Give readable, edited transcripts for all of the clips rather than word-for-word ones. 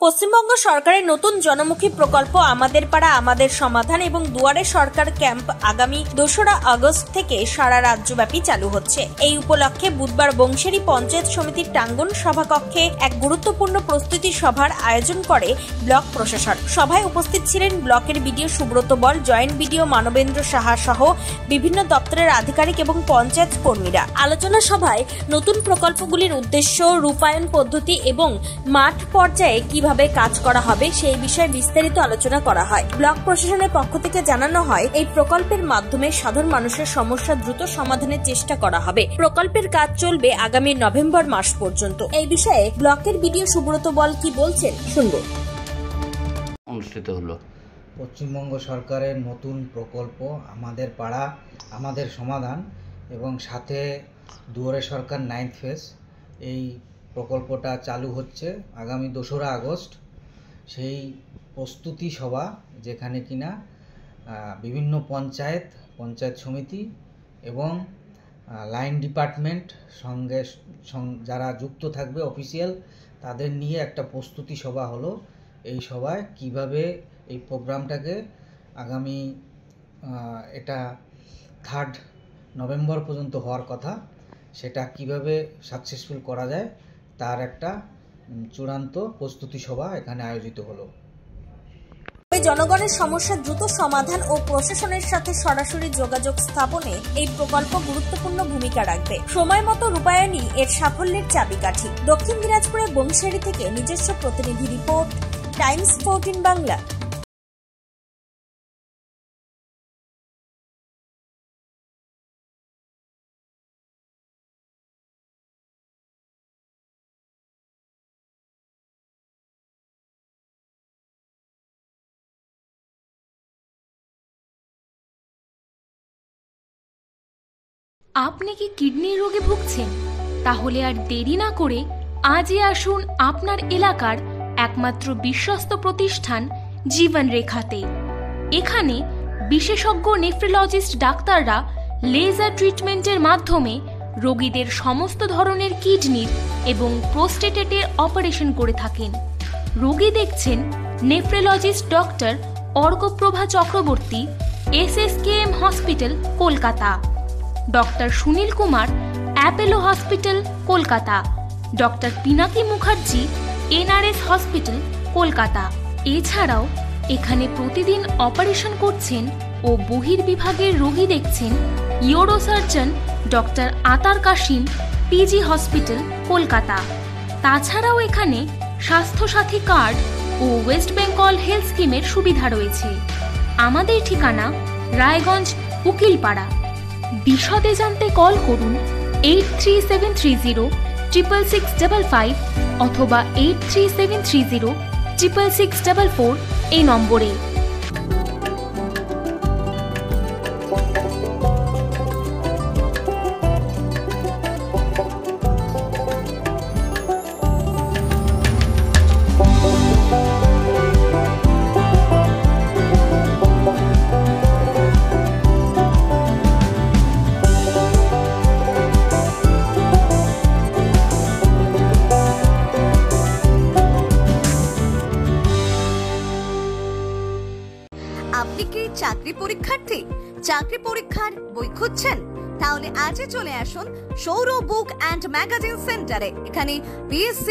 পশ্চিমবঙ্গ সরকারের নতুন জনমুখী প্রকল্প আমাদের পাড়া আমাদের সমাধান এবং দুয়ারে সরকার ক্যাম্প আগামী ২রা আগস্ট থেকে সারা রাজ্যব্যাপী চালু হচ্ছে। এই উপলক্ষে বুধবার বংশেরী পঞ্চায়েত সমিতির টাঙ্গন সভাকক্ষে এক গুরুত্বপূর্ণ প্রস্তুতি সভার আয়োজন করে ব্লক প্রশাসন। সভায় উপস্থিত ছিলেন ব্লকের বিডিও সুব্রত বল, জয়েন্ট বিডিও মানবেন্দ্র সাহা সহ বিভিন্ন দপ্তরের আধিকারিক এবং পঞ্চায়েত কর্মীরা। আলোচনা সভায় নতুন প্রকল্পগুলির উদ্দেশ্য, রূপায়ণ পদ্ধতি এবং মাঠ পর্যায়ে কিভাবে কাজ করা হবে সেই বিষয়ে বিস্তারিত আলোচনা করা হয়। ব্লক প্রশাসনের পক্ষ থেকে জানানো হয়, এই প্রকল্পের মাধ্যমে সাধারণ মানুষের সমস্যা দ্রুত সমাধানের চেষ্টা করা হবে। প্রকল্পের কাজ চলবে আগামী নভেম্বর মাস পর্যন্ত। এই বিষয়ে ব্লকের বিডিও সুব্রত বল কি বলছেন শুনবো। অনুষ্ঠিত হলো পশ্চিমবঙ্গ সরকারের নতুন প্রকল্প আমাদের পাড়া আমাদের সমাধান এবং সাথে দুয়ারে সরকার 9th ফেজ, এই প্রকল্পটা চালু হচ্ছে আগামী ২রা আগস্ট। সেই প্রস্তুতি সভা যেখানে কিনা বিভিন্ন পঞ্চায়েত সমিতি এবং লাইন ডিপার্টমেন্ট সঙ্গে যারা যুক্ত থাকবে অফিসিয়াল, তাদের নিয়ে একটা প্রস্তুতি সভা হলো। এই সভায় কিভাবে এই প্রোগ্রামটাকে আগামী এটা 3 নভেম্বর পর্যন্ত হওয়ার কথা, সেটা কিভাবে সাকসেসফুল করা যায় তার একটা চূড়ান্ত প্রস্তুতি সভা এখানে আয়োজিত হলো। জনগণের সমস্যা দ্রুত সমাধান ও প্রশাসনের সাথে সরাসরি যোগাযোগ স্থাপনে এই প্রকল্প গুরুত্বপূর্ণ ভূমিকা রাখবে। সময় মতো রূপায়ণই এর সাফল্যের চাবিকাঠি। দক্ষিণ দিনাজপুরের বংশেরী থেকে নিজস্ব প্রতিনিধি রিপোর্ট, টাইমস 14 বাংলা। আপনি কি কিডনি রোগে ভুগছেন? তাহলে আর দেরি না করে আজই আসুন আপনার এলাকার একমাত্র বিশ্বস্ত প্রতিষ্ঠান জীবন রেখাতে। এখানে বিশেষজ্ঞ নেফ্রোলজিস্ট ডাক্তাররা লেজার ট্রিটমেন্টের মাধ্যমে রোগীদের সমস্ত ধরনের কিডনির এবং প্রোস্টেটের অপারেশন করে থাকেন। রোগী দেখছেন nephrologist doctor Arkaprava Chakraborty, SSKM hospital, Kolkata. Doctor Sunil Kumar, Apollo hospital, Kolkata. Doctor Pinaki Mukherjee, NRS hospital, Kolkata. এছাড়াও এখানে প্রতিদিন অপারেশন করছেন ও বহির্বিভাগের রোগী দেখছেন ইউরোসার্জন ডক্টর আতার কাশিম, PG হসপিটাল, কলকাতা। তাছাড়াও এখানে স্বাস্থ্যসাথী কার্ড ও ওয়েস্ট বেঙ্গল হেলথ স্কিমের সুবিধা রয়েছে। আমাদের ঠিকানা রায়গঞ্জ, উকিলপাড়া। বিশদে জানতে কল করুন 8373066655 অথবা 8373066644 এই নম্বরে। আপনি কি চাকরি পরীক্ষার্থী? চাকরি পরীক্ষার বই খুঁজছেন? তাহলে আজই চলে আসুন সৌরভ বুক অ্যান্ড ম্যাগাজিন সেন্টারে। এখানে PSC,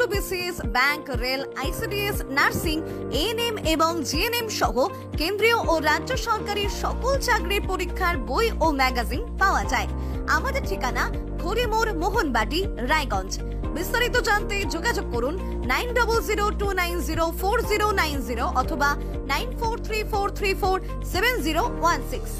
WBCS, bank, rail, ICDS, nursing, ANM এবং GNM সহ কেন্দ্রীয় ও রাজ্য সরকারি সকল চাকরির পরীক্ষার বই ও ম্যাগাজিন পাওয়া যায়। আমাদের ঠিকানা খড়িমোড়, মোহনবাটি, রায়গঞ্জ। বিস্তারিত জানতে যোগাযোগ করুন 9002904090 অথবা 9434347016।